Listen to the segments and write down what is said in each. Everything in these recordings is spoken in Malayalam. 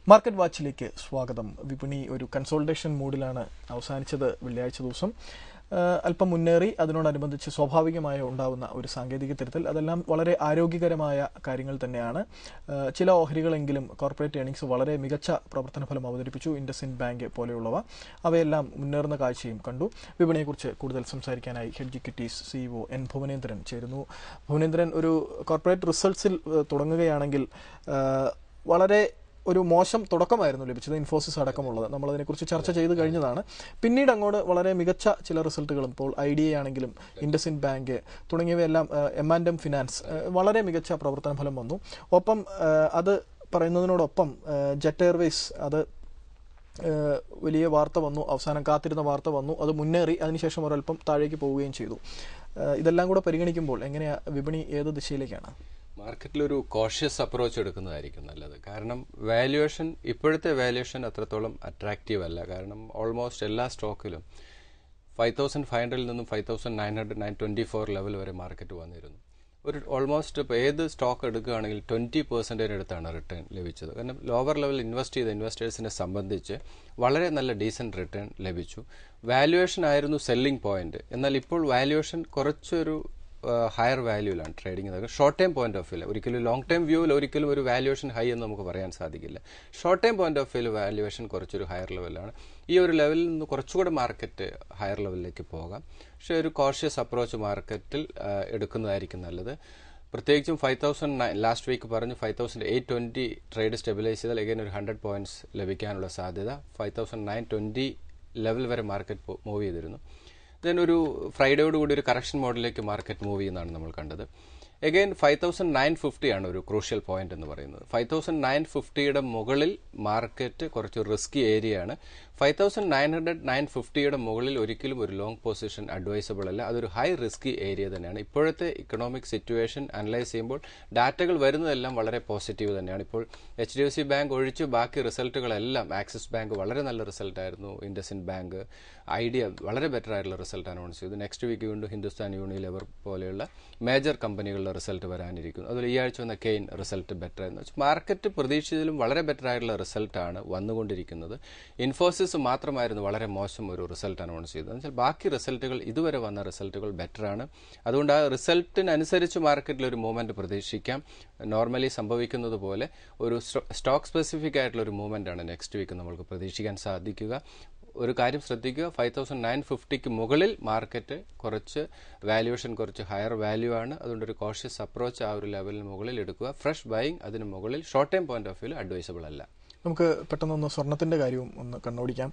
മാർക്കറ്റ് വാച്ചിലേക്ക് സ്വാഗതം. വിപണി ഒരു കൺസോൾട്ടേഷൻ മൂഡിലാണ് അവസാനിച്ചത്. വെള്ളിയാഴ്ച ദിവസം അല്പം മുന്നേറി. അതിനോടനുബന്ധിച്ച് സ്വാഭാവികമായി ഉണ്ടാകുന്ന ഒരു സാങ്കേതിക തിരുത്തൽ, അതെല്ലാം വളരെ ആരോഗ്യകരമായ കാര്യങ്ങൾ തന്നെയാണ്. ചില ഓഹരികളെങ്കിലും കോർപ്പറേറ്റ് ഏർണിംഗ്സ് വളരെ മികച്ച പ്രവർത്തന ഫലം അവതരിപ്പിച്ചു. ഇൻഡസ്ഇൻഡ് ബാങ്ക് പോലെയുള്ളവ, അവയെല്ലാം മുന്നേറുന്ന കാഴ്ചയും കണ്ടു. വിപണിയെക്കുറിച്ച് കൂടുതൽ സംസാരിക്കാനായി Hedge Equities CEO N Bhuvanendran ചേരുന്നു. ഭുവനേന്ദ്രൻ, ഒരു കോർപ്പറേറ്റ് റിസൾട്ട്സിൽ തുടങ്ങുകയാണെങ്കിൽ വളരെ ഒരു മോശം തുടക്കമായിരുന്നു ലഭിച്ചത്, ഇൻഫോസിസ് അടക്കമുള്ളത്. നമ്മളതിനെക്കുറിച്ച് ചർച്ച ചെയ്ത് കഴിഞ്ഞതാണ്. പിന്നീട് അങ്ങോട്ട് വളരെ മികച്ച ചില റിസൾട്ടുകളും, ഇപ്പോൾ IDA ആണെങ്കിലും ഇൻഡസ്ഇൻഡ് ബാങ്ക് തുടങ്ങിയവയെല്ലാം, M&M ഫിനാൻസ് വളരെ മികച്ച പ്രവർത്തന ഫലം വന്നു. ഒപ്പം അത് പറയുന്നതിനോടൊപ്പം ജെറ്റ് എയർവേസ്, അത് വലിയ വാർത്ത വന്നു, അവസാനം കാത്തിരുന്ന വാർത്ത വന്നു, അത് മുന്നേറി, അതിനുശേഷം ഒരല്പം താഴേക്ക് പോവുകയും ചെയ്തു. ഇതെല്ലാം കൂടെ പരിഗണിക്കുമ്പോൾ എങ്ങനെയാ വിപണി, ഏത് ദിശയിലേക്കാണ്? മാർക്കറ്റിലൊരു കോഷ്യസ് അപ്രോച്ച് എടുക്കുന്നതായിരിക്കും നല്ലത്. കാരണം വാല്യുവേഷൻ, ഇപ്പോഴത്തെ വാല്യുവേഷൻ അത്രത്തോളം അട്രാക്റ്റീവ് അല്ല. കാരണം ഓൾമോസ്റ്റ് എല്ലാ സ്റ്റോക്കിലും 5500 നിന്നും 5900, 924 ലെവൽ വരെ മാർക്കറ്റ് വന്നിരുന്നു. ഒരു ഓൾമോസ്റ്റ് ഇപ്പോൾ ഏത് സ്റ്റോക്ക് എടുക്കുകയാണെങ്കിൽ 20% അടുത്താണ് റിട്ടേൺ ലഭിച്ചത്. കാരണം ലോവർ ലെവൽ ഇൻവെസ്റ്റ് ചെയ്ത ഇൻവെസ്റ്റേഴ്സിനെ സംബന്ധിച്ച് വളരെ നല്ല ഡീസൻറ്റ് റിട്ടേൺ ലഭിച്ചു. വാല്യുവേഷൻ ആയിരുന്നു സെല്ലിംഗ് പോയിന്റ്. എന്നാൽ ഇപ്പോൾ വാല്യുവേഷൻ കുറച്ചൊരു ഹയർ വാല്യൂലാണ് ട്രേഡിംഗ് ചെയ്യുന്നത്. Short time point of view, ഒരിക്കലും ലോങ് ടൈം വ്യൂവിൽ ഒരിക്കലും ഒരു വാല്യുവേഷൻ ഹൈ എന്ന് നമുക്ക് പറയാൻ സാധിക്കില്ല. Short time point of view valuation കുറച്ചൊരു ഹയർ ലെവലാണ്. ഈ ഒരു ലെവലിൽ നിന്ന് കുറച്ചുകൂടെ മാർക്കറ്റ് ഹയർ ലെവലിലേക്ക് പോകാം. പക്ഷേ ഒരു കോഷ്യസ് അപ്രോച്ച് മാർക്കറ്റിൽ എടുക്കുന്നതായിരിക്കും നല്ലത്. പ്രത്യേകിച്ചും 5009 ലാസ്റ്റ് വീക്ക് പറഞ്ഞു 5820 ട്രേഡ് സ്റ്റെബിലൈസ് ചെയ്താൽ അഗൈൻ ഒരു 100 പോയിന്റ്സ് ലഭിക്കാനുള്ള സാധ്യത. 5920 ലെവൽ വരെ മാർക്കറ്റ് മൂവ് ചെയ്തിരുന്നു. ദെൻ ഒരു ഫ്രൈഡേയോട് കൂടി ഒരു കറക്ഷൻ മോഡിലേക്ക് മാർക്കറ്റ് മൂവ് ചെയ്യുന്നതാണ് നമ്മൾ കണ്ടത്. എഗെയിൻ 5950 ആണ് ഒരു ക്രൂഷ്യൽ പോയിന്റ് എന്ന് പറയുന്നത്. 5950യുടെ മുകളിൽ മാർക്കറ്റ് കുറച്ച് റിസ്കി ഏരിയ ആണ്. 5900, 950യുടെ മുകളിൽ ഒരിക്കലും ഒരു ലോങ് പൊസിഷൻ അഡ്വൈസബിൾ അല്ല. അതൊരു ഹൈ റിസ്കി ഏരിയ തന്നെയാണ്. ഇപ്പോഴത്തെ ഇക്കണോമിക് സിറ്റുവേഷൻ അനലൈസ് ചെയ്യുമ്പോൾ ഡാറ്റകൾ വരുന്നതെല്ലാം വളരെ പോസിറ്റീവ് തന്നെയാണ്. ഇപ്പോൾ HDFC ബാങ്ക് ഒഴിച്ച് ബാക്കി റിസൾട്ടുകളെല്ലാം, ആക്സിസ് ബാങ്ക് വളരെ നല്ല റിസൾട്ടായിരുന്നു, ഇൻഡസ്ഇൻഡ് ബാങ്ക്, ഐഡിയ വളരെ ബെറ്റർ ആയിട്ടുള്ള റിസൾട്ട് അനൗൺസ് ചെയ്തു. നെക്സ്റ്റ് വീക്ക് വീണ്ടും ഹിന്ദുസ്ഥാൻ യൂണിലിവർ പോലെയുള്ള മേജർ കമ്പനികളുടെ റിസൾട്ട് വരാനിരിക്കുന്നു. അതുപോലെ ഈ ആഴ്ച വന്ന കെയിൻ റിസൾട്ട് ബെറ്റർ ആയിരുന്നു. മാർക്കറ്റ് പ്രതീക്ഷിച്ചതിലും വളരെ ബെറ്റർ ആയിട്ടുള്ള റിസൾട്ടാണ് വന്നുകൊണ്ടിരിക്കുന്നത്. ഇൻഫോസിസ് മാത്രമായിരുന്നു വളരെ മോശം ഒരു റിസൾട്ട് അനൗൺസ് ചെയ്തത്. എന്നുവെച്ചാൽ ബാക്കി റിസൾട്ടുകൾ, ഇതുവരെ വന്ന റിസൾട്ടുകൾ ബെറ്ററാണ്. അതുകൊണ്ട് ആ റിസൾട്ടിനനുസരിച്ച് മാർക്കറ്റിൽ ഒരു മൂവ്മെന്റ് പ്രതീക്ഷിക്കാം. നോർമലി സംഭവിക്കുന്നത് പോലെ ഒരു സ്റ്റോക്ക് സ്പെസിഫിക് ആയിട്ടുള്ള ഒരു മൂവ്മെന്റ് ആണ് നെക്സ്റ്റ് വീക്ക് നമുക്ക് പ്രതീക്ഷിക്കാൻ സാധിക്കുക. ഒരു കാര്യം ശ്രദ്ധിക്കുക, 5950ക്ക് മുകളിൽ മാർക്കറ്റ് കുറച്ച് വാല്യുവേഷൻ കുറച്ച് ഹയർ വാല്യൂ ആണ്. അതുകൊണ്ട് ഒരു കോഷ്യസ് അപ്രോച്ച് ആ ഒരു ലെവലിന് മുകളിൽ എടുക്കുക. ഫ്രഷ് ബൈയിങ് അതിന് മുകളിൽ short time point of view advisable അല്ല. നമുക്ക് പെട്ടെന്നൊന്ന് സ്വർണത്തിന്റെ കാര്യവും ഒന്ന് കണ്ണോടിക്കാം.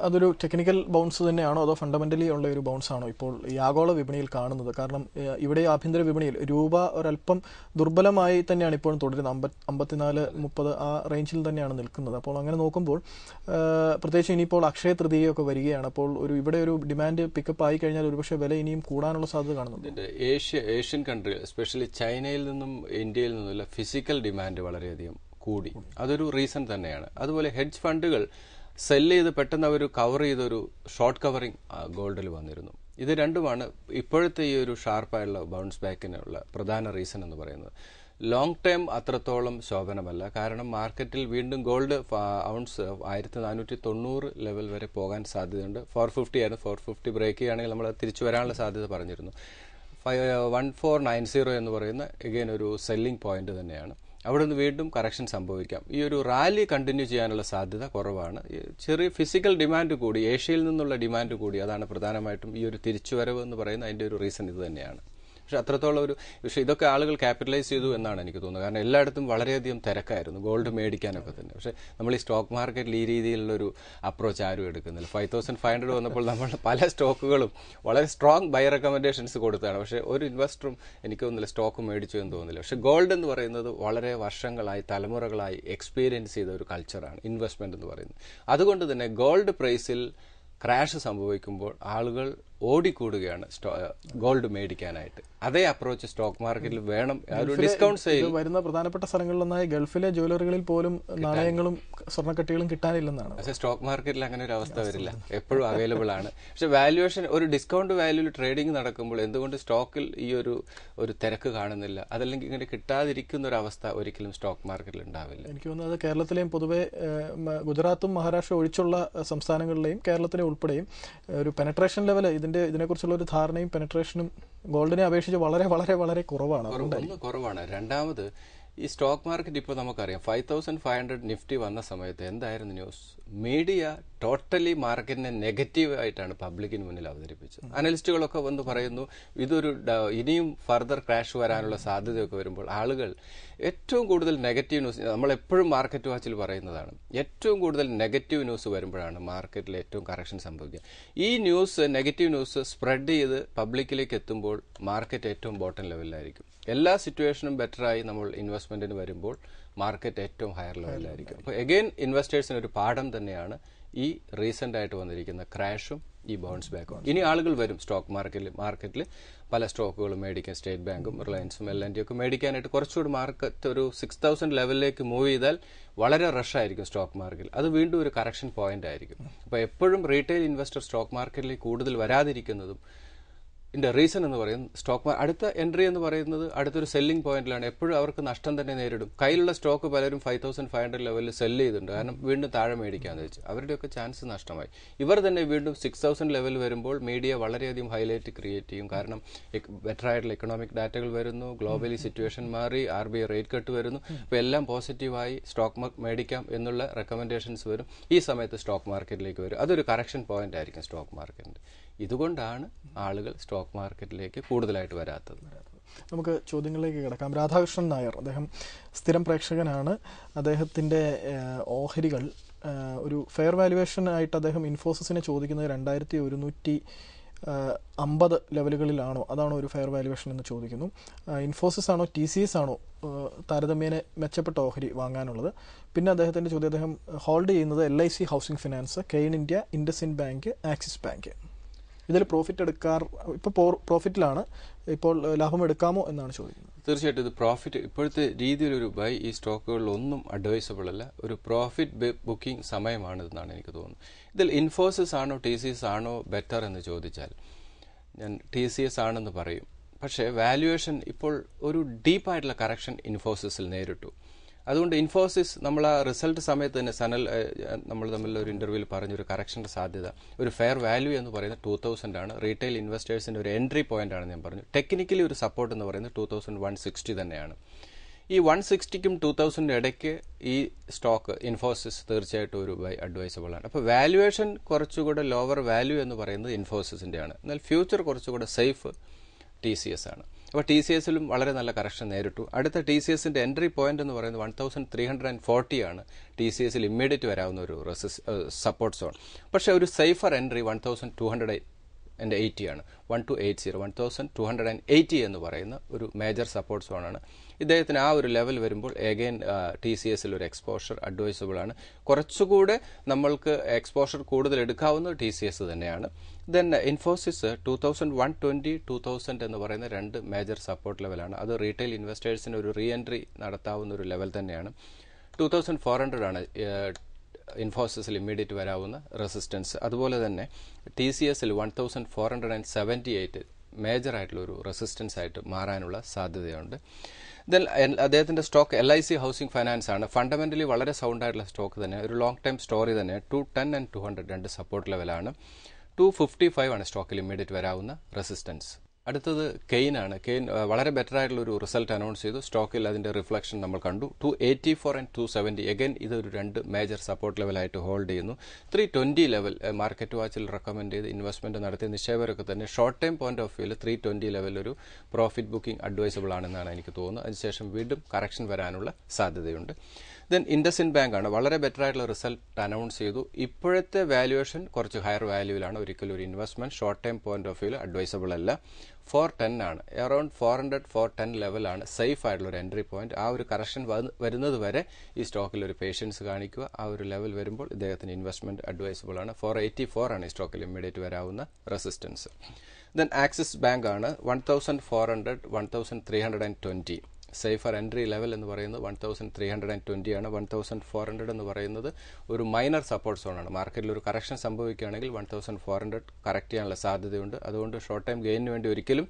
അതൊരു ടെക്നിക്കൽ ബൗൺസ് തന്നെയാണോ, അതോ ഫണ്ടമെന്റലി ഉള്ള ഒരു ബൗൺസ് ആണോ ഇപ്പോൾ ഈ ആഗോള വിപണിയിൽ കാണുന്നത്? കാരണം ഇവിടെ ആഭ്യന്തര വിപണിയിൽ രൂപ ഒരല്പം ദുർബലമായി തന്നെയാണ് ഇപ്പോഴും തുടരുന്നത്. 54-30 ആ റേഞ്ചിൽ തന്നെയാണ് നിൽക്കുന്നത്. അപ്പോൾ അങ്ങനെ നോക്കുമ്പോൾ പ്രത്യേകിച്ച് ഇനിയിപ്പോൾ അക്ഷയ തൃതീയൊക്കെ വരികയാണ്. അപ്പോൾ ഇവിടെ ഒരു ഡിമാൻഡ് പിക്കപ്പ് ആയി കഴിഞ്ഞാൽ ഒരുപക്ഷെ വില ഇനിയും കൂടാനുള്ള സാധ്യത കാണുന്നുണ്ട്. ഏഷ്യൻ കൺട്രി, എസ്പെഷ്യലി ചൈനയിൽ നിന്നും ഇന്ത്യയിൽ നിന്നുള്ള ഫിസിക്കൽ ഡിമാൻഡ് വളരെയധികം കൂടി. അതൊരു റീസൺ തന്നെയാണ്. അതുപോലെ ഹെഡ്ജ് ഫണ്ടുകൾ സെല്ല് ചെയ്ത് പെട്ടെന്ന് അവർ കവർ ചെയ്തൊരു ഷോർട്ട് കവറിംഗ് ഗോൾഡിൽ വന്നിരുന്നു. ഇത് രണ്ടുമാണ് ഇപ്പോഴത്തെ ഈ ഒരു ഷാർപ്പായുള്ള ബൗൺസ് ബാക്കിനുള്ള പ്രധാന റീസൺ എന്ന് പറയുന്നത്. ലോങ് ടൈം അത്രത്തോളം ശോഭനമല്ല. കാരണം മാർക്കറ്റിൽ വീണ്ടും ഗോൾഡ് ഔൺസ് 1490 ലെവൽ വരെ പോകാൻ സാധ്യതയുണ്ട്. 450 ആയിരുന്നു. 450 ബ്രേക്ക് ചെയ്യുകയാണെങ്കിൽ നമ്മൾ തിരിച്ചു വരാനുള്ള സാധ്യത പറഞ്ഞിരുന്നു. 1490 എന്ന് പറയുന്ന എഗെയിൻ ഒരു സെല്ലിംഗ് പോയിന്റ് തന്നെയാണ്. അവിടെ നിന്ന് വീണ്ടും കറക്ഷൻ സംഭവിക്കാം. ഈ ഒരു റാലി കണ്ടിന്യൂ ചെയ്യാനുള്ള സാധ്യത കുറവാണ്. ചെറിയ ഫിസിക്കൽ ഡിമാൻഡ് കൂടി, ഏഷ്യയിൽ നിന്നുള്ള ഡിമാൻഡ് കൂടി, അതാണ് പ്രധാനമായിട്ടും ഈ ഒരു തിരിച്ചുവരവ് എന്ന് പറയുന്ന അതിൻ്റെ ഒരു റീസൺ ഇത് തന്നെയാണ്. പക്ഷെ അത്രത്തോളം പക്ഷേ ഇതൊക്കെ ആളുകൾ ക്യാപിറ്റലൈസ് ചെയ്തു എന്നാണ് എനിക്ക് തോന്നുന്നത്. കാരണം എല്ലായിടത്തും വളരെയധികം തിരക്കായിരുന്നു ഗോൾഡ് മേടിക്കാനൊക്കെ തന്നെ. പക്ഷേ നമ്മൾ ഈ സ്റ്റോക്ക് മാർക്കറ്റിൽ ഈ രീതിയിലുള്ളൊരു അപ്രോച്ച് ആരും എടുക്കുന്നില്ല. 5500 വന്നപ്പോൾ നമ്മൾ പല സ്റ്റോക്കുകളും വളരെ സ്ട്രോങ് ബൈ റെക്കമെൻഡേഷൻസ് കൊടുത്തതാണ്. പക്ഷേ ഒരു ഇൻവെസ്റ്ററും എനിക്ക് തോന്നുന്നില്ല സ്റ്റോക്ക് മേടിച്ചു എന്ന് തോന്നുന്നില്ല. പക്ഷേ ഗോൾഡ് എന്ന് പറയുന്നത് വളരെ വർഷങ്ങളായി, തലമുറകളായി എക്സ്പീരിയൻസ് ചെയ്ത ഒരു കൾച്ചറാണ് ഇൻവെസ്റ്റ്മെന്റ് എന്ന് പറയുന്നത്. അതുകൊണ്ട് തന്നെ ഗോൾഡ് പ്രൈസിൽ ക്രാഷ് സംഭവിക്കുമ്പോൾ ആളുകൾ ഓടിക്കൂടുകയാണ് ഗോൾഡ് മേടിക്കാനായിട്ട്. അതേ അപ്രോച്ച് സ്റ്റോക്ക് മാർക്കറ്റിൽ വേണം. ഒരു ഡിസ്കൗണ്ട് സെയിൽ വരുന്ന പ്രധാനപ്പെട്ട സ്ഥലങ്ങളിലൊന്നായി ഗൾഫിലെ ജ്വല്ലറികളിൽ പോലും നാണയങ്ങളും സ്വർണ്ണക്കട്ടികളും കിട്ടാനില്ലെന്നാണ്. പക്ഷേ സ്റ്റോക്ക് മാർക്കറ്റിൽ അങ്ങനെ ഒരു അവസ്ഥ വരില്ല, എപ്പോഴും അവൈലബിൾ ആണ്. പക്ഷെ വാല്യുവേഷൻ ഒരു ഡിസ്കൗണ്ട് വാല്യൂവിൽ ട്രേഡിംഗ് നടക്കുമ്പോൾ എന്തുകൊണ്ട് സ്റ്റോക്കിൽ ഈ ഒരു തിരക്ക് കാണുന്നില്ല? അതല്ലെങ്കിൽ ഇങ്ങനെ കിട്ടാതിരിക്കുന്ന ഒരു അവസ്ഥ ഒരിക്കലും സ്റ്റോക്ക് മാർക്കറ്റിൽ ഉണ്ടാവില്ല. എനിക്ക് തോന്നുന്നത് കേരളത്തിലെയും പൊതുവെ ഗുജറാത്തും മഹാരാഷ്ട്ര ഒഴിച്ചുള്ള സംസ്ഥാനങ്ങളിലെയും കേരളത്തിലെ ഉൾപ്പെടെയും ഒരു പെനട്രേഷൻ ലെവൽ ഇതിനെക്കുറിച്ചുള്ള ഒരു ധാരണയും പെനട്രേഷനും ഗോൾഡിനെ അപേക്ഷിച്ച് വളരെ വളരെ വളരെ കുറവാണ്. ഒന്ന് കുറവാണ്. രണ്ടാമത് ഈ സ്റ്റോക്ക് മാർക്കറ്റ് ഇപ്പോൾ നമുക്കറിയാം 5500 നിഫ്റ്റി വന്ന സമയത്ത് എന്തായിരുന്നു ന്യൂസ്? മീഡിയ ടോട്ടലി മാർക്കറ്റിനെ നെഗറ്റീവ് ആയിട്ടാണ് പബ്ലിക്കിന് മുന്നിൽ അവതരിപ്പിച്ചത്. അനലിസ്റ്റുകളൊക്കെ വന്ന് പറയുന്നു ഇനിയും ഫർദർ ക്രാഷ് വരാനുള്ള സാധ്യതയൊക്കെ വരുമ്പോൾ ആളുകൾ ഏറ്റവും കൂടുതൽ നെഗറ്റീവ് ന്യൂസ്, നമ്മളെപ്പോഴും മാർക്കറ്റ് വാച്ചിൽ പറയുന്നതാണ്, ഏറ്റവും കൂടുതൽ നെഗറ്റീവ് ന്യൂസ് വരുമ്പോഴാണ് മാർക്കറ്റിൽ ഏറ്റവും കറക്ഷൻ സംഭവിക്കുക. ഈ നെഗറ്റീവ് ന്യൂസ് സ്പ്രെഡ് ചെയ്ത് പബ്ലിക്കിലേക്ക് എത്തുമ്പോൾ മാർക്കറ്റ് ഏറ്റവും ബോട്ടം ലെവലിലായിരിക്കും. എല്ലാ സിറ്റുവേഷനും ബെറ്ററായി നമ്മൾ ഇൻവെസ്റ്റ്മെന്റിന് വരുമ്പോൾ മാർക്കറ്റ് ഏറ്റവും ഹയർ ലെവലിലായിരിക്കും. അപ്പോൾ എഗെയിൻ ഇൻവെസ്റ്റേഴ്സിന് ഒരു പാഠം തന്നെയാണ് ഈ റീസെന്റ് ആയിട്ട് വന്നിരിക്കുന്ന ക്രാഷും ഈ ബൗൺസ് ബാക്കും. ഇനി ആളുകൾ വരും സ്റ്റോക്ക് മാർക്കറ്റിൽ പല സ്റ്റോക്കുകളും മേടിക്കാൻ, സ്റ്റേറ്റ് ബാങ്കും റിലയൻസും L&T ഒക്കെ മേടിക്കാനായിട്ട് കുറച്ചുകൂടി മാർക്കറ്റ് ഒരു 6000 ലെവലിലേക്ക് മൂവ് ചെയ്താൽ വളരെ റഷായിരിക്കും സ്റ്റോക്ക് മാർക്കറ്റിൽ. അത് വീണ്ടും ഒരു കറക്ഷൻ പോയിന്റ് ആയിരിക്കും. അപ്പോൾ എപ്പോഴും റീറ്റെയിൽ ഇൻവെസ്റ്റർ സ്റ്റോക്ക് മാർക്കറ്റിലേക്ക് കൂടുതൽ വരാതിരിക്കുന്നതും റീസൺ എന്ന് പറയുന്നത് അടുത്ത എൻട്രി എന്ന് പറയുന്നത് അടുത്തൊരു സെല്ലിംഗ് പോയിന്റിലാണ്. എപ്പോഴും അവർക്ക് നഷ്ടം തന്നെ നേരിടും. കയ്യിലുള്ള സ്റ്റോക്ക് പലരും 5500 ലെവലിൽ സെല്ല് ചെയ്തിട്ടുണ്ട്, കാരണം വീണ്ടും താഴെ മേടിക്കാന്ന് വെച്ച് അവരുടെയൊക്കെ ചാൻസ് നഷ്ടമായി. ഇവർ തന്നെ വീണ്ടും 6000 ലെവൽ വരുമ്പോൾ മീഡിയ വളരെയധികം ഹൈലൈറ്റ് ക്രിയേറ്റ് ചെയ്യും. കാരണം ബെറ്റർ ആയിട്ടുള്ള എക്കണോമിക് ഡാറ്റകൾ വരുന്നു, ഗ്ലോബലി സിറ്റുവേഷൻ മാറി, RBI റേറ്റ് കട്ട് വരുന്നു. അപ്പോൾ എല്ലാം പോസിറ്റീവായി സ്റ്റോക്ക് മേടിക്കാം എന്നുള്ള റെക്കമെൻഡേഷൻസ് വരും. ഈ സമയത്ത് സ്റ്റോക്ക് മാർക്കറ്റിലേക്ക് വരും. അതൊരു കറക്ഷൻ പോയിന്റ് ആയിരിക്കും സ്റ്റോക്ക് മാർക്കറ്റിന്റെ. ഇതുകൊണ്ടാണ് ആളുകൾ സ്റ്റോക്ക് മാർക്കറ്റിലേക്ക് കൂടുതലായിട്ട് വരാത്തത്. നമുക്ക് ചോദ്യങ്ങളിലേക്ക് കിടക്കാം. രാധാകൃഷ്ണൻ നായർ, അദ്ദേഹം സ്ഥിരം പ്രേക്ഷകനാണ്. അദ്ദേഹത്തിന്റെ ഓഹരികൾ ഒരു ഫെയർ വാല്യുവേഷൻ ആയിട്ട് അദ്ദേഹം ഇൻഫോസിസിനെ ചോദിക്കുന്നത് 2150 ലെവലുകളിലാണോ, അതാണോ ഒരു ഫെയർ വാല്യുവേഷൻ എന്ന് ചോദിക്കുന്നു. ഇൻഫോസിസ് ആണോ TCS ആണോ താരതമ്യേന മെച്ചപ്പെട്ട ഓഹരി വാങ്ങാനുള്ളത്? പിന്നെ അദ്ദേഹത്തിന്റെ ചോദ്യം, അദ്ദേഹം ഹോൾഡ് ചെയ്യുന്നത് LIC housing finance, Kane India, IndusInd bank, axis bank. ഇതിൽ പ്രോഫിറ്റ് ഇപ്പോൾ പ്രോഫിറ്റിലാണ്, ഇപ്പോൾ ലാഭം എടുക്കാമോ എന്നാണ് ചോദിക്കുന്നത്. തീർച്ചയായിട്ടും ഇത് പ്രോഫിറ്റ് ഇപ്പോഴത്തെ രീതിയിലൊരു ബൈ ഈ സ്റ്റോക്കുകളിലൊന്നും അഡ്വൈസബിൾ അല്ല. ഒരു പ്രോഫിറ്റ് ബുക്കിംഗ് സമയമാണിതെന്നാണ് എനിക്ക് തോന്നുന്നത്. ഇതിൽ ഇൻഫോസിസ് ആണോ TCS ആണോ ബെറ്റർ എന്ന് ചോദിച്ചാൽ ഞാൻ TCS ആണെന്ന് പറയും. പക്ഷേ വാല്യുവേഷൻ ഇപ്പോൾ ഒരു ഡീപ്പായിട്ടുള്ള കറക്ഷൻ ഇൻഫോസിസിൽ നേരിട്ടു. അതുകൊണ്ട് ഇൻഫോസിസ് നമ്മൾ ആ റിസൾട്ട് സമയത്ത് തന്നെ സനൽ നമ്മൾ തമ്മിലുള്ള ഒരു ഇന്റർവ്യൂവിൽ പറഞ്ഞൊരു കറക്ഷന്റെ സാധ്യത, ഒരു ഫെയർ വാല്യൂ എന്ന് പറയുന്നത് 2000 ആണ്. റീറ്റെയിൽ ഇൻവെസ്റ്റേഴ്സിന്റെ ഒരു എൻട്രി പോയിന്റ് ആണ് ഞാൻ പറഞ്ഞു. ടെക്നിക്കലി ഒരു സപ്പോർട്ട് എന്ന് പറയുന്നത് 2160 തന്നെയാണ്. ഈ 160ക്കും 2000 ഇടയ്ക്ക് ഈ സ്റ്റോക്ക് ഇൻഫോസിസ് തീർച്ചയായിട്ടും ഒരു അഡ്വൈസബിൾ ആണ്. അപ്പോൾ വാല്യുവേഷൻ കുറച്ചുകൂടെ ലോവർ വാല്യൂ എന്ന് പറയുന്നത് ഇൻഫോസിസിന്റെ ആണ്. എന്നാൽ ഫ്യൂച്ചർ കുറച്ചുകൂടെ സേഫ് TCS ആണ്. അപ്പോൾ TCSലും വളരെ നല്ല കറക്ഷൻ നേരിട്ടു. അടുത്ത TCSന്റെ എൻട്രി പോയിന്റ് എന്ന് പറയുന്നത് 1340 ആണ്. TCSൽ ഇമ്മീഡിയറ്റ് വരാവുന്ന ഒരു സപ്പോർട്ട് സോൺ. പക്ഷേ ഒരു സേഫർ എൻട്രി 1280 ആണ്. 1280 എന്ന് പറയുന്ന ഒരു മേജർ സപ്പോർട്ട് സോണാണ്. ഇദ്ദേഹത്തിന് ആ ഒരു ലെവൽ വരുമ്പോൾ എഗെയിൻ TCSൽ ഒരു എക്സ്പോഷർ അഡ്വൈസബിൾ ആണ്. കുറച്ചുകൂടെ നമ്മൾക്ക് എക്സ്പോഷർ കൂടുതൽ എടുക്കാവുന്നത് TCS തന്നെയാണ്. ദെൻ ഇൻഫോസിസ് 2120, 2000 എന്ന് പറയുന്ന രണ്ട് മേജർ സപ്പോർട്ട് ലെവലാണ്. അത് റീറ്റെയിൽ ഇൻവെസ്റ്റേഴ്സിന് ഒരു റീ എൻട്രി നടത്താവുന്ന ഒരു ലെവൽ തന്നെയാണ്. 2400 ആണ് ഇൻഫോസിസിൽ ഇമ്മീഡിയറ്റ് വരാവുന്ന റെസിസ്റ്റൻസ്. അതുപോലെ തന്നെ TCSൽ 1478 മേജർ ആയിട്ടുള്ള ഒരു റെസിസ്റ്റൻസ് ആയിട്ട് മാറാനുള്ള സാധ്യതയുണ്ട്. ദെൻ അദ്ദേഹത്തിന്റെ സ്റ്റോക്ക് LIC ഹൗസിംഗ് ഫൈനാൻസ് ആണ്. ഫണ്ടമെന്റലി വളരെ സൗണ്ട് ആയിട്ടുള്ള സ്റ്റോക്ക് തന്നെ, ഒരു ലോങ് ടൈം സ്റ്റോറി തന്നെ. 210 and 200 രണ്ട് സപ്പോർട്ട് ലെവലാണ്. 255 ആണ് സ്റ്റോക്കിൽ ഇമ്മീഡിയറ്റ് വരാവുന്ന റെസിസ്റ്റൻസ്. അടുത്തത് കെയ്ൻ ആണ്. കെയ്ൻ വളരെ ബെറ്റർ ആയിട്ടുള്ള ഒരു റിസൾട്ട് അനൗൺസ് ചെയ്തു. സ്റ്റോക്കിൽ അതിന്റെ റിഫ്ലക്ഷൻ നമ്മൾ കണ്ടു. 284 and 270 അഗൈൻ ഇതൊരു രണ്ട് മേജർ സപ്പോർട്ട് ലെവലായിട്ട് ഹോൾഡ് ചെയ്യുന്നു. 320 ലെവൽ മാർക്കറ്റ് വാച്ചിൽ റെക്കമെൻഡ് ചെയ്ത് ഇൻവെസ്റ്റ്മെന്റ് നടത്തിയ നിക്ഷേപകരൊക്കെ തന്നെ ഷോർട്ട് ടൈം പോയിന്റ് ഓഫ് വ്യൂവിൽ 320 ലെവൽ ഒരു പ്രോഫിറ്റ് ബുക്കിംഗ് അഡ്വൈസബിൾ ആണെന്നാണ് എനിക്ക് തോന്നുന്നത്. അതിനുശേഷം വീണ്ടും കറക്ഷൻ വരാനുള്ള സാധ്യതയുണ്ട്. ദെൻ ഇൻഡസിൻഡ് ബാങ്ക് ആണ് വളരെ ബെറ്റർ ആയിട്ടുള്ള റിസൾട്ട് അനൗൺസ് ചെയ്തു. ഇപ്പോഴത്തെ വാല്യുവേഷൻ കുറച്ച് ഹയർ വാല്യൂവിലാണ്. ഒരിക്കലും ഒരു investment short time point of വ്യൂവിൽ അഡ്വൈസബിൾ അല്ല. 410 ആണ്, അറൌണ്ട് 400-410 ലെവലാണ് സേഫ് ആയിട്ടുള്ള ഒരു എൻട്രി പോയിന്റ്. ആ ഒരു കറക്ഷൻ വരുന്നത് വരെ ഈ സ്റ്റോക്കിൽ ഒരു പേഷ്യൻസ് കാണിക്കുക. ആ ഒരു ലെവൽ വരുമ്പോൾ ഇദ്ദേഹത്തിന് ഇൻവെസ്റ്റ്മെന്റ് അഡ്വൈസബിൾ ആണ്. 484 ആണ് ഈ സ്റ്റോക്കിൽ ഇമ്മീഡിയറ്റ് വരാവുന്ന റെസിസ്റ്റൻസ്. ദെൻ ആക്സിസ് ബാങ്ക് ആണ് 1400-1320 സേഫർ എൻട്രി ലെവൽ എന്ന് പറയുന്നത് 1320 ആണ്. 1400 എന്ന് പറയുന്നത് ഒരു മൈനർ സപ്പോർട്ട് സോണാണ്. മാർക്കറ്റിൽ ഒരു കറക്ഷൻ സംഭവിക്കുകയാണെങ്കിൽ 1400 കറക്റ്റ് ചെയ്യാനുള്ള സാധ്യതയുണ്ട്. അതുകൊണ്ട് ഷോർട്ട് ടൈം ഗെയിനിന് വേണ്ടി ഒരിക്കലും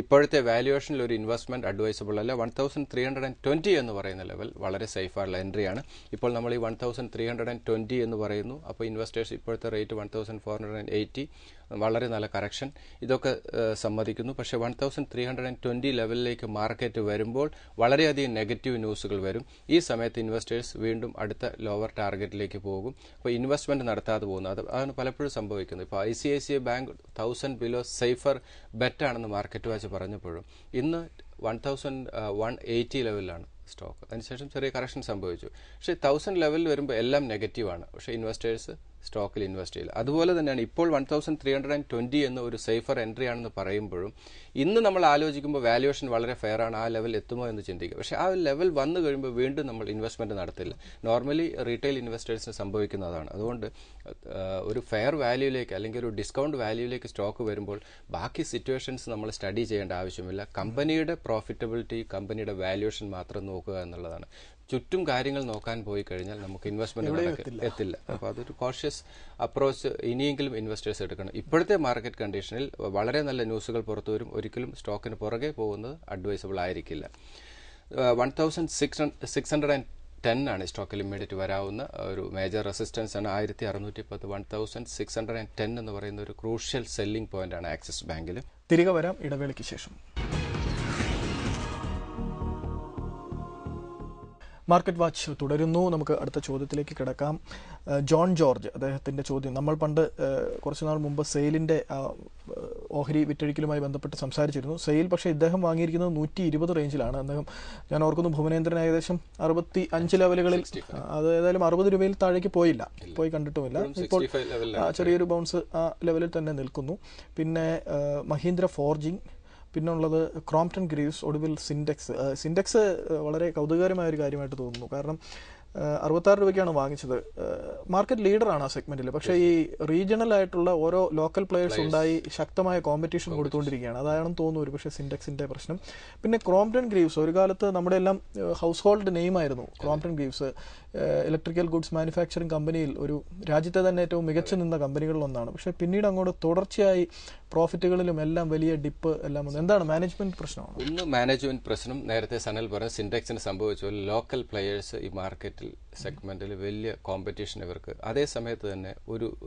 ഇപ്പോഴത്തെ വാല്യുവേഷനിൽ ഒരു ഇൻവെസ്റ്റ്മെന്റ് അഡ്വൈസബിൾ അല്ല. 1320 എന്ന് പറയുന്ന ലെവൽ വളരെ സേഫായുള്ള എൻട്രിയാണ്. ഇപ്പോൾ നമ്മൾ ഈ 1320 എന്ന് പറയുന്നു. അപ്പോൾ ഇൻവെസ്റ്റേഴ്സ് ഇപ്പോഴത്തെ റേറ്റ് 1480, വളരെ നല്ല കറക്ഷൻ, ഇതൊക്കെ സമ്മതിക്കുന്നു. പക്ഷേ 1320 ലെവലിലേക്ക് മാർക്കറ്റ് വരുമ്പോൾ വളരെയധികം നെഗറ്റീവ് ന്യൂസുകൾ വരും. ഈ സമയത്ത് ഇൻവെസ്റ്റേഴ്സ് വീണ്ടും അടുത്ത ലോവർ ടാർഗറ്റിലേക്ക് പോകും. അപ്പോൾ ഇൻവെസ്റ്റ്മെന്റ് നടത്താതെ പോകുന്നത് അതാണ് പലപ്പോഴും സംഭവിക്കുന്നത്. ഇപ്പോൾ ICICI ബാങ്ക് 1000 ബിലോ സേഫർ ബെറ്റാണെന്ന് മാർക്കറ്റ് വാച്ച് പറഞ്ഞപ്പോഴും ഇന്ന് 1180 ലെവലിലാണ് സ്റ്റോക്ക്. അതിനുശേഷം ചെറിയ കറക്ഷൻ സംഭവിച്ചു. പക്ഷേ 1000 ലെവലിൽ വരുമ്പോൾ എല്ലാം നെഗറ്റീവാണ്. പക്ഷേ ഇൻവെസ്റ്റേഴ്സ് സ്റ്റോക്കിൽ ഇൻവെസ്റ്റ് ചെയ്യില്ല. അതുപോലെ തന്നെയാണ് ഇപ്പോൾ 1320 എന്ന ഒരു സേഫർ എൻട്രി ആണെന്ന് പറയുമ്പോഴും ഇന്ന് നമ്മൾ ആലോചിക്കുമ്പോൾ വാല്യുവേഷൻ വളരെ ഫെയർ ആണ്, ആ ലെവൽ എത്തുമോ എന്ന് ചിന്തിക്കുക. പക്ഷേ ആ ലെവൽ വന്നു കഴിയുമ്പോൾ വീണ്ടും നമ്മൾ ഇൻവെസ്റ്റ്മെന്റ് നടത്തില്ല. നോർമലി റീറ്റെയിൽ ഇൻവെസ്റ്റേഴ്സിന് സംഭവിക്കുന്നതാണ്. അതുകൊണ്ട് ഒരു ഫെയർ വാല്യൂയിലേക്ക് അല്ലെങ്കിൽ ഒരു ഡിസ്കൗണ്ട് വാല്യൂയിലേക്ക് സ്റ്റോക്ക് വരുമ്പോൾ ബാക്കി സിറ്റുവേഷൻസ് നമ്മൾ സ്റ്റഡി ചെയ്യേണ്ട ആവശ്യമില്ല. കമ്പനിയുടെ പ്രോഫിറ്റബിലിറ്റി, കമ്പനിയുടെ വാല്യുവേഷൻ മാത്രം നോക്കുക എന്നുള്ളതാണ്. ചുറ്റും കാര്യങ്ങൾ നോക്കാൻ പോയി കഴിഞ്ഞാൽ നമുക്ക് ഇൻവെസ്റ്റ്മെന്റ് എത്തില്ല. അപ്പോൾ അതൊരു കോഷ്യസ് അപ്രോച്ച് ഇനിയെങ്കിലും ഇൻവെസ്റ്റേഴ്സ് എടുക്കണം. ഇപ്പോഴത്തെ മാർക്കറ്റ് കണ്ടീഷനിൽ വളരെ നല്ല ന്യൂസുകൾ പുറത്തു വരും. ഒരിക്കലും സ്റ്റോക്കിന് പുറകെ പോകുന്നത് അഡ്വൈസബിൾ ആയിരിക്കില്ല. 1610 ആണ് സ്റ്റോക്കിൽ ഇമ്മീഡിയറ്റ് വരാവുന്ന ഒരു മേജർ റെസിസ്റ്റൻസ് ആണ്. 1610 1610 എന്ന് പറയുന്ന ഒരു ക്രൂഷ്യൽ സെല്ലിംഗ് പോയിന്റ് ആണ് ആക്സിസ് ബാങ്കിൽ. തിരികെ വരാം ഇടവേളയ്ക്ക് ശേഷം. മാർക്കറ്റ് വാച്ച് തുടരുന്നു. നമുക്ക് അടുത്ത ചോദ്യത്തിലേക്ക് കിടക്കാം. ജോൺ ജോർജ്, അദ്ദേഹത്തിന്റെ ചോദ്യം, നമ്മൾ പണ്ട് കുറച്ചുനാൾ മുമ്പ് സെയിലിന്റെ ഓഹരി വിറ്റഴിക്കലുമായി ബന്ധപ്പെട്ട് സംസാരിച്ചിരുന്നു. സെയിൽ പക്ഷേ ഇദ്ദേഹം വാങ്ങിയിരിക്കുന്നത് 120 റേഞ്ചിലാണ്. അദ്ദേഹം, ഞാൻ ഓർക്കുന്നു, ഭുവനേന്ദ്രൻ ഏകദേശം 65 ലെവലുകളിൽ, അത് ഏതായാലും 60 രൂപയിൽ താഴേക്ക് പോയി കണ്ടിട്ടുമില്ല. ഇപ്പോൾ ചെറിയൊരു ബൗൺസ് ആ ലെവലിൽ തന്നെ നിൽക്കുന്നു. പിന്നെ മഹീന്ദ്ര ഫോർജിംഗ്, പിന്നെ ഉള്ളത് ക്രോംപ്ടൺ ഗ്രീവ്സ്, ഒടുവിൽ സിൻഡെക്സ് വളരെ കൗതുകകരമായ ഒരു കാര്യമായിട്ട് തോന്നുന്നു. കാരണം 66 രൂപയ്ക്കാണ് വാങ്ങിച്ചത്. മാർക്കറ്റ് ലീഡറാണ് ആ സെഗ്മെന്റിൽ. പക്ഷേ ഈ റീജിയണൽ ആയിട്ടുള്ള ഓരോ ലോക്കൽ പ്ലെയേഴ്സ് ഉണ്ടായി ശക്തമായ കോമ്പറ്റീഷൻ കൊടുത്തുകൊണ്ടിരിക്കുകയാണ്. അതാണെന്ന് തോന്നുന്നു ഒരു പക്ഷേ സിൻഡെക്സിന്റെ പ്രശ്നം. പിന്നെ ക്രോംപ്ടൺ ഗ്രീവ്സ്, ഒരു കാലത്ത് നമ്മുടെ എല്ലാം ഹൗസ് ഹോൾഡ് നെയിമായിരുന്നു Crompton Greaves. Electrical goods manufacturing കമ്പനിയിൽ ഒരു രാജ്യത്തെ തന്നെ ഏറ്റവും മികച്ചു നിന്ന കമ്പനികളിലൊന്നാണ്. പക്ഷേ പിന്നീട് അങ്ങോട്ട് തുടർച്ചയായി പ്രോഫിറ്റുകളിലും എല്ലാം വലിയ ഡിപ്പ് എല്ലാം വന്നു. എന്താണ് മാനേജ്മെന്റ് പ്രശ്നമാണ്? ഒന്ന് മാനേജ്മെന്റ് പ്രശ്നം. നേരത്തെ സനൽ പറഞ്ഞ സിൻഡെക്സിന് സംഭവിച്ച പോലെ ലോക്കൽ പ്ലെയേഴ്സ് ഈ മാർക്കറ്റിൽ സെഗ്മെന്റിൽ വലിയ കോമ്പറ്റീഷൻ ഇവർക്ക്. അതേ സമയത്ത് തന്നെ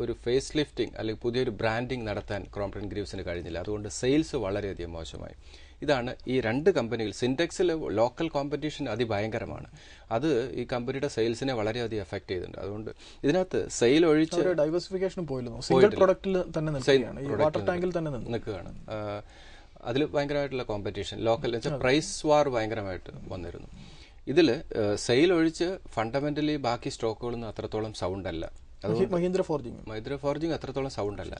ഒരു ഫേസ് ലിഫ്റ്റിംഗ് അല്ലെങ്കിൽ പുതിയൊരു ബ്രാൻഡിംഗ് നടത്താൻ ക്രോംപ്ടൺ ഗ്രീവ്സിന് കഴിഞ്ഞില്ല. അതുകൊണ്ട് സെയിൽസ് വളരെയധികം മോശമായി. ഇതാണ് ഈ രണ്ട് കമ്പനികൾ. സിൻഡെക്സിലെ ലോക്കൽ കോമ്പറ്റീഷൻ അതിഭയങ്കരമാണ്. അത് ഈ കമ്പനിയുടെ സെയിൽസിനെ വളരെയധികം എഫക്ട് ചെയ്തിട്ടുണ്ട്. അതുകൊണ്ട് ഇതിനകത്ത് സെയിൽ ഒഴിച്ച് ഡൈവേഴ്സിഫിക്കേഷൻ സിംഗിൾ പ്രൊഡക്റ്റിൽ തന്നെ നിൽക്കുകയാണ്. അതിൽ ഭയങ്കരമായിട്ടുള്ള കോമ്പറ്റീഷൻ, ലോക്കൽ പ്രൈസ് വാർ ഭയങ്കരമായിട്ട് വന്നിരുന്നു. ഇതിൽ സെയിൽ ഒഴിച്ച് ഫണ്ടമെന്റലി ബാക്കി സ്റ്റോക്കുകളൊന്നും അത്രത്തോളം സൗണ്ട് അല്ല. മഹീന്ദ്ര ഫോർജിംഗ് അത്രത്തോളം സൗണ്ട് അല്ല.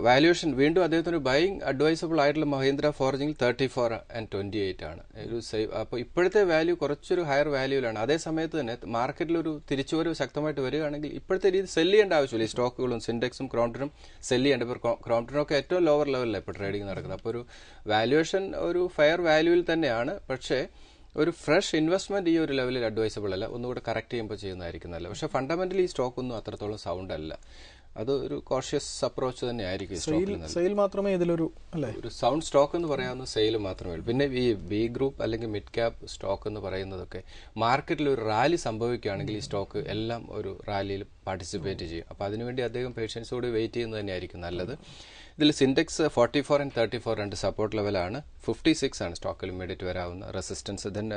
വാല്യുവേഷൻ വീണ്ടും അദ്ദേഹത്തിന് ബൈയിങ് അഡ്വൈസബിൾ ആയിട്ടുള്ള മഹീന്ദ്ര ഫോർജിംഗ് 34 ആണ് ഒരു സേവ്. അപ്പോൾ ഇപ്പോഴത്തെ വാല്യൂ കുറച്ചൊരു ഹയർ വാല്യൂലാണ്. അതേ സമയത്ത് തന്നെ മാർക്കറ്റിൽ ഒരു തിരിച്ചുവരവ് ശക്തമായിട്ട് വരികയാണെങ്കിൽ ഇപ്പോഴത്തെ രീതി സെല്ല് ചെയ്യേണ്ട ആവശ്യമില്ല. ഈ സ്റ്റോക്കുകളും സിൻഡെക്സും ക്രോംപ്ടണും സെല്ല് ചെയ്യേണ്ട. ഇപ്പോൾ ക്രോംപ്ടണൊക്കെ ഏറ്റവും ലോവർ ലെവലിലാണ് ഇപ്പോൾ ട്രേഡിംഗ് നടക്കുന്നത്. അപ്പോൾ ഒരു വാല്യുവേഷൻ ഒരു ഫെയർ വാല്യൂവിൽ തന്നെയാണ്. പക്ഷേ ഒരു ഫ്രഷ് ഇൻവെസ്റ്റ്മെന്റ് ഈ ഒരു ലെവലിൽ അഡ്വൈസബിൾ അല്ല. ഒന്നുകൂടെ കറക്റ്റ് ചെയ്യുമ്പോൾ ചെയ്യുന്നതായിരിക്കും നല്ലത്. പക്ഷേ ഫണ്ടമെന്റലി ഈ സ്റ്റോക്ക് ഒന്നും അത്രത്തോളം സൗണ്ട് അല്ല. അത് ഒരു കോഷ്യസ് അപ്രോച്ച് തന്നെ ആയിരിക്കും. സെയിൽ മാത്രമേ ഇതിലൊരു സൗണ്ട് സ്റ്റോക്ക് എന്ന് പറയാവുന്ന സെയിൽ മാത്രമേ ഉള്ളൂ. പിന്നെ ഈ ബി ഗ്രൂപ്പ് അല്ലെങ്കിൽ മിഡ് ക്യാപ് സ്റ്റോക്ക് എന്ന് പറയുന്നതൊക്കെ മാർക്കറ്റിൽ ഒരു റാലി സംഭവിക്കുകയാണെങ്കിൽ ഈ സ്റ്റോക്ക് എല്ലാം ഒരു റാലിയിൽ പാർട്ടിസിപ്പേറ്റ് ചെയ്യും. അപ്പോൾ അതിനുവേണ്ടി അദ്ദേഹം പേഷ്യൻസോട് വെയിറ്റ് ചെയ്യുന്നത് തന്നെയായിരിക്കും നല്ലത്. ഇതിൽ സിൻഡെക്സ് 44 and 34 രണ്ട് സപ്പോർട്ട് ലെവലാണ്. 56 ആണ് സ്റ്റോക്കിൽ ഇമ്മീഡിയറ്റ് വരാവുന്ന resistance. Then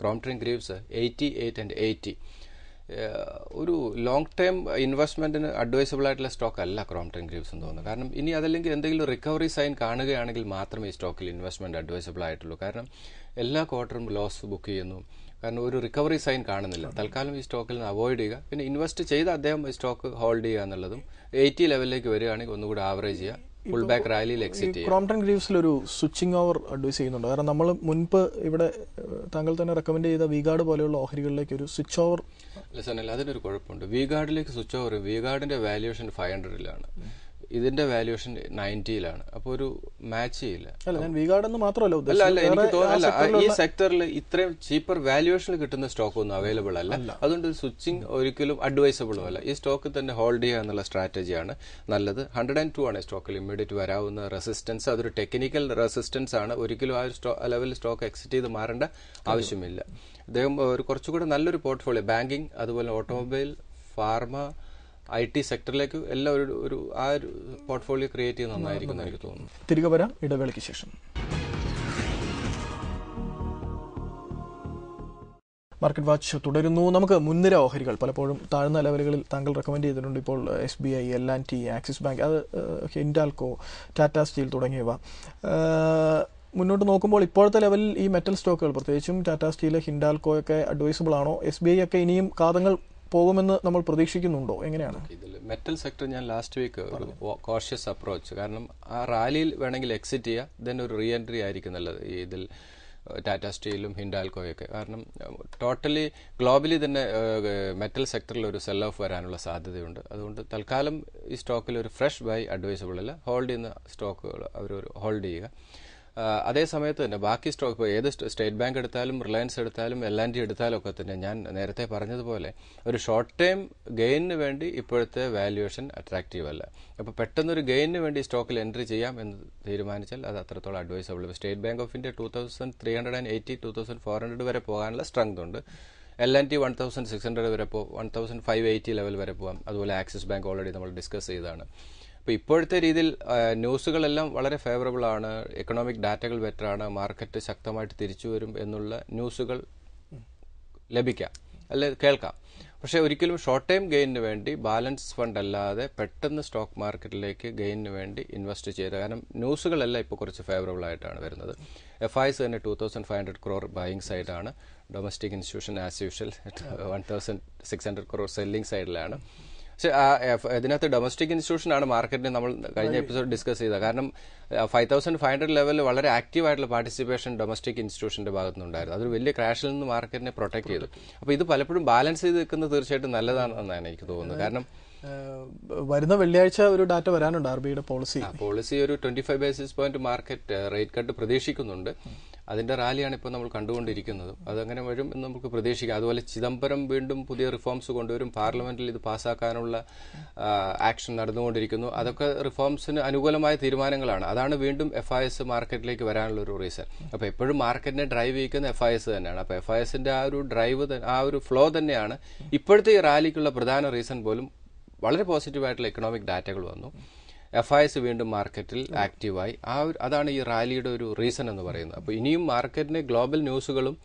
Crompton Greaves 88 and 80. ഒരു ലോങ് ടൈം ഇൻവെസ്റ്റ്മെന്റിന് അഡ്വൈസബിൾ ആയിട്ടുള്ള സ്റ്റോക്ക് അല്ല ക്രോംപ്ടൺ ഗ്രീവ്സ് എന്ന് തോന്നുന്നു. കാരണം ഇനി അതല്ലെങ്കിൽ എന്തെങ്കിലും റിക്കവറി സൈൻ കാണുകയാണെങ്കിൽ മാത്രമേ ഈ സ്റ്റോക്കിൽ ഇൻവെസ്റ്റ്മെന്റ് അഡ്വൈസബിൾ ആയിട്ടുള്ളൂ. കാരണം എല്ലാ ക്വാർട്ടറും ലോസ് ബുക്ക് ചെയ്യുന്നു. കാരണം ഒരു റിക്കവറി സൈൻ കാണുന്നില്ല. തൽക്കാലം ഈ സ്റ്റോക്കിൽ നിന്ന് അവോയ്ഡ് ചെയ്യുക. പിന്നെ ഇൻവെസ്റ്റ് ചെയ്ത് അദ്ദേഹം ഈ സ്റ്റോക്ക് ഹോൾഡ് ചെയ്യുക എന്നുള്ളതും 80 ലെവലിലേക്ക് വരികയാണെങ്കിൽ ഒന്നുകൂടി ആവറേജ് ചെയ്യുക, ഫുൾ ബാക്ക് റാലിയിൽ എക്സിറ്റ് ചെയ്യുക. ക്രോംപ്ടൺ ഗ്രീവ്സിൽ ഒരു സ്വിച്ചിങ് ഓവർ അഡ്വൈസ് ചെയ്യുന്നുണ്ട്. കാരണം നമ്മൾ മുൻപ് ഇവിടെ താങ്കൾ തന്നെ റെക്കമെൻഡ് ചെയ്ത വി-ഗാർഡ് പോലെയുള്ള ഓഹരികളിലേക്ക് ഒരു സ്വിച്ച് ഓവർ. അല്ല, അതിനൊരു കുഴപ്പമുണ്ട്. വി-ഗാർഡിലേക്ക് സ്വിച്ച് ഓവർ, വി-ഗാർഡിന്റെ വാല്യൂഷൻ 500-ലാണ്, ഇതിന്റെ വാല്യൂഷൻ 90-ലാണ്. അപ്പോൾ ഒരു മാച്ച് ചെയ്യില്ല. അല്ല, ഞാൻ വി-ഗാർഡ് എന്ന് മാത്രമല്ല അല്ല, എനിക്ക് തോന്നുന്നില്ല ഈ സെക്ടറിൽ ഇത്രയും ചീപ്പർ വാല്യൂഷനിൽ കിട്ടുന്ന സ്റ്റോക്ക് ഒന്നും അവൈലബിൾ അല്ല. അതുകൊണ്ട് സ്വിച്ചിങ് ഒരിക്കലും അഡ്വൈസബിളും അല്ല. ഈ സ്റ്റോക്ക് തന്നെ ഹോൾഡ് ചെയ്യുക എന്നുള്ള സ്ട്രാറ്റജിയാണ് നല്ലത്. 102 ആണ് സ്റ്റോക്കിൽ ഇമ്മീഡിയറ്റ് വരാവുന്ന റെസിസ്റ്റൻസ്. അതൊരു ടെക്നിക്കൽ റെസിസ്റ്റൻസ് ആണ്. ഒരിക്കലും ആ ഒരു ലെവലിൽ സ്റ്റോക്ക് എക്സിറ്റ് ചെയ്ത് മാറേണ്ട ആവശ്യമില്ല. അദ്ദേഹം ഒരു കുറച്ചുകൂടെ നല്ലൊരു പോർട്ട്ഫോളിയോ ബാങ്കിങ്, അതുപോലെ ഓട്ടോമൊബൈൽ, ഫാർമ, IT സെക്ടറിലേക്ക് എല്ലാം ഒരു ആ ഒരു പോർട്ട്ഫോളിയോ ക്രിയേറ്റ് ചെയ്യുന്നത് നന്നായിരിക്കും എന്ന് എനിക്ക് തോന്നുന്നു. തിരികെ വരാം ഇടവേളയ്ക്ക് ശേഷം. മാർക്കറ്റ് വാച്ച് തുടരുന്നു. നമുക്ക് മുൻനിര ഓഹരികൾ പലപ്പോഴും താഴ്ന്ന ലെവലുകളിൽ താങ്കൾ റെക്കമെൻഡ് ചെയ്തിട്ടുണ്ട്. ഇപ്പോൾ SBI, L&T, ആക്സിസ് ബാങ്ക്, അത് ഹിൻഡാൽകോ, ടാറ്റ സ്റ്റീൽ തുടങ്ങിയവ മുന്നോട്ട് നോക്കുമ്പോൾ ഇപ്പോഴത്തെ ലെവലിൽ ഈ മെറ്റൽ സ്റ്റോക്കുകൾ, പ്രത്യേകിച്ചും ടാറ്റ സ്റ്റീൽ, ഹിൻഡാൽകോ ഒക്കെ അഡ്വൈസബിൾ ആണോ? SBI ഒക്കെ ഇനിയും കാതങ്ങൾ പോകുമെന്ന് നമ്മൾ പ്രതീക്ഷിക്കുന്നുണ്ടോ? എങ്ങനെയാണ് ഇതിൽ മെറ്റൽ സെക്ടർ? ഞാൻ ലാസ്റ്റ് വീക്ക് ഒരു കോഷ്യസ് അപ്രോച്ച്, കാരണം ആ റാലിയിൽ വേണമെങ്കിൽ എക്സിറ്റ് ചെയ്യുക, ദെൻ ഒരു റീ എൻട്രി ആയിരിക്കും നല്ലത് ഇതിൽ ടാറ്റ സ്റ്റീലും ഹിൻഡാൽക്കോയൊക്കെ. കാരണം ടോട്ടലി ഗ്ലോബലി തന്നെ മെറ്റൽ സെക്ടറിൽ ഒരു സെൽ ഓഫ് വരാനുള്ള സാധ്യതയുണ്ട്. അതുകൊണ്ട് തൽക്കാലം ഈ സ്റ്റോക്കിൽ ഒരു ഫ്രഷ് ബൈ അഡ്വൈസബിൾ അല്ല. ഹോൾഡ് ചെയ്യുന്ന സ്റ്റോക്കുകൾ അവർ ഹോൾഡ് ചെയ്യുക. അതേ സമയത്ത് തന്നെ ബാക്കി സ്റ്റോക്ക്, ഇപ്പോൾ ഏത് സ്റ്റേറ്റ് ബാങ്ക് എടുത്താലും റിലയൻസ് എടുത്താലും L&T എടുത്താലും ഒക്കെ തന്നെ ഞാൻ നേരത്തെ പറഞ്ഞതുപോലെ ഒരു ഷോർട്ട് ടൈം ഗെയിനിന് വേണ്ടി ഇപ്പോഴത്തെ വാല്യുവേഷൻ അട്രാക്റ്റീവ് അല്ല. അപ്പോൾ പെട്ടെന്നൊരു ഗെയിനിന് വേണ്ടി സ്റ്റോക്കിൽ എൻട്രി ചെയ്യാം എന്ന് തീരുമാനിച്ചാൽ അത് അത്രത്തോളം advisable. State bank of India 2380, 2400 വരെ പോകാനുള്ള സ്ട്രെങ്ത് ഉണ്ട്. L&T 1600 വരെ 1580 ലെവൽ വരെ പോകാം. അതുപോലെ ആക്സിസ് ബാങ്ക് ഓൾറെഡി നമ്മൾ ഡിസ്കസ് ചെയ്തതാണ്. അപ്പോൾ ഇപ്പോഴത്തെ രീതിയിൽ ന്യൂസുകളെല്ലാം വളരെ ഫേവറബിൾ ആണ്, എക്കണോമിക് ഡാറ്റകൾ ബെറ്ററാണ്, മാർക്കറ്റ് ശക്തമായിട്ട് തിരിച്ചു വരും എന്നുള്ള ന്യൂസുകൾ ലഭിക്കാം, അല്ലെ കേൾക്കാം. പക്ഷേ ഒരിക്കലും ഷോർട്ട് ടൈം ഗെയിനിന് വേണ്ടി ബാലൻസ് ഫണ്ട് അല്ലാതെ പെട്ടെന്ന് സ്റ്റോക്ക് മാർക്കറ്റിലേക്ക് ഗെയിനിന് വേണ്ടി ഇൻവെസ്റ്റ് ചെയ്ത്, കാരണം ന്യൂസുകളെല്ലാം ഇപ്പോൾ കുറച്ച് ഫേവറബിൾ ആയിട്ടാണ് വരുന്നത്. FIs തന്നെ 2500 crore ബൈയിങ് സൈഡാണ്. Domestic institution as usual 1600 crore selling സൈഡിലാണ്. പക്ഷേ ഇതിനകത്ത് ഡൊമസ്റ്റിക് ഇൻസ്റ്റിറ്റ്യൂഷൻ ആണ് മാർക്കറ്റിനെ നമ്മൾ കഴിഞ്ഞ എപ്പിസോഡ് ഡിസ്കസ് ചെയ്തത്. കാരണം 5500 ലെവലിൽ വളരെ ആക്റ്റീവ് ആയിട്ടുള്ള പാർട്ടിസിപ്പേഷൻ ഡൊമസ്റ്റിക് ഇൻസ്റ്റിറ്റ്യൂഷന്റെ ഭാഗത്തുനിന്നുണ്ടായിരുന്നു. അതൊരു വലിയ ക്രാഷിൽ നിന്ന് മാർക്കറ്റിനെ പ്രൊട്ടക്ട് ചെയ്തു. അപ്പോൾ ഇത് പലപ്പോഴും ബാലൻസ് ചെയ്ത് നിൽക്കുന്നത് തീർച്ചയായിട്ടും നല്ലതാണെന്നാണ് എനിക്ക് തോന്നുന്നത്. കാരണം വരുന്ന വെള്ളിയാഴ്ച ഒരു ഡാറ്റ വരാനുണ്ട് RBIയുടെ പോളിസി ഒരു 25 basis point market rate cut പ്രതീക്ഷിക്കുന്നുണ്ട്. അതിന്റെ റാലിയാണ് ഇപ്പോൾ നമ്മൾ കണ്ടുകൊണ്ടിരിക്കുന്നത്. അതങ്ങനെ വരും എന്ന് നമുക്ക് പ്രതീക്ഷിക്കാം. അതുപോലെ ചിദംബരം വീണ്ടും പുതിയ റിഫോംസ് കൊണ്ടുവരും. പാർലമെന്റിൽ ഇത് പാസ്സാക്കാനുള്ള ആക്ഷൻ നടന്നുകൊണ്ടിരിക്കുന്നു. അതൊക്കെ റിഫോംസിന് അനുകൂലമായ തീരുമാനങ്ങളാണ്. അതാണ് വീണ്ടും FIs മാർക്കറ്റിലേക്ക് വരാനുള്ള ഒരു റീസൺ. അപ്പോൾ എപ്പോഴും മാർക്കറ്റിനെ ഡ്രൈവ് ചെയ്യുന്ന FIs തന്നെയാണ്. അപ്പോൾ FIsന്റെ ആ ഒരു ഡ്രൈവ്, ആ ഒരു ഫ്ലോ തന്നെയാണ് ഇപ്പോഴത്തെ ഈ റാലിക്കുള്ള പ്രധാന റീസൺ. പോലും വളരെ പോസിറ്റീവായിട്ടുള്ള എക്കണോമിക് ഡാറ്റകൾ വന്നു, FIs വീണ്ടും മാർക്കറ്റിൽ ആക്റ്റീവായി. അതാണ് ഈ റാലിയുടെ ഒരു റീസൺ എന്ന് പറയുന്നത്. അപ്പോൾ ഇനിയും മാർക്കറ്റിന് ഗ്ലോബൽ ന്യൂസുകളും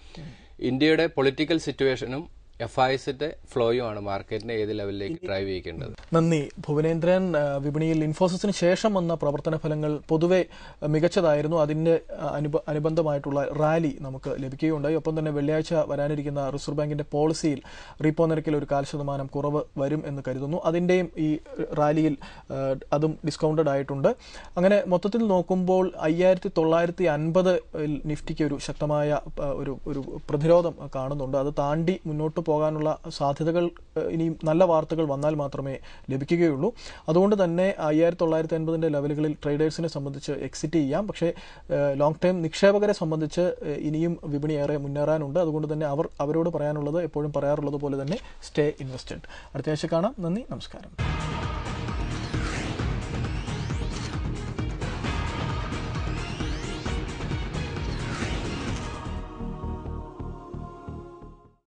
ഇന്ത്യയുടെ പൊളിറ്റിക്കൽ സിറ്റുവേഷനും FIsന്റെ ഫ്ലോയുമാണ് മാർക്കറ്റിനെ ഏത് ലെവലിലേക്ക് ഡ്രൈവ് ചെയ്യേണ്ടത്. നന്ദി ഭുവനേന്ദ്രൻ. വിപണിയിൽ ഇൻഫോസിസിന് ശേഷം വന്ന പ്രവർത്തന ഫലങ്ങൾ പൊതുവെ മികച്ചതായിരുന്നു. അതിന്റെ അനുബന്ധമായിട്ടുള്ള റാലി നമുക്ക് ലഭിക്കുകയുണ്ടായി. ഒപ്പം തന്നെ വെള്ളിയാഴ്ച വരാനിരിക്കുന്ന റിസർവ് ബാങ്കിന്റെ പോളിസിയിൽ റീപ്പോ നിരക്കിൽ ഒരു 0.5% കുറവ് വരും എന്ന് കരുതുന്നു. അതിന്റെയും ഈ റാലിയിൽ അതും ഡിസ്കൗണ്ടഡ് ആയിട്ടുണ്ട്. അങ്ങനെ മൊത്തത്തിൽ നോക്കുമ്പോൾ 5950 നിഫ്റ്റിക്ക് ഒരു ശക്തമായ ഒരു പ്രതിരോധം കാണുന്നുണ്ട്. അത് താണ്ടി മുന്നോട്ട് പോകാനുള്ള സാധ്യതകൾ ഇനിയും നല്ല വാർത്തകൾ വന്നാൽ മാത്രമേ ലഭിക്കുകയുള്ളൂ. അതുകൊണ്ട് തന്നെ 5950 ലെവലുകളിൽ ട്രേഡേഴ്സിനെ സംബന്ധിച്ച് എക്സിറ്റ് ചെയ്യാം. പക്ഷേ ലോങ് ടൈം നിക്ഷേപകരെ സംബന്ധിച്ച് ഇനിയും വിപണി ഏറെ മുന്നേറാനുണ്ട്. അതുകൊണ്ട് തന്നെ അവരോട് പറയാനുള്ളത് എപ്പോഴും പറയാറുള്ളത് പോലെ തന്നെ സ്റ്റേ ഇൻവെസ്റ്റഡ്. അടുത്ത ആഴ്ച കാണാം. നന്ദി, നമസ്കാരം.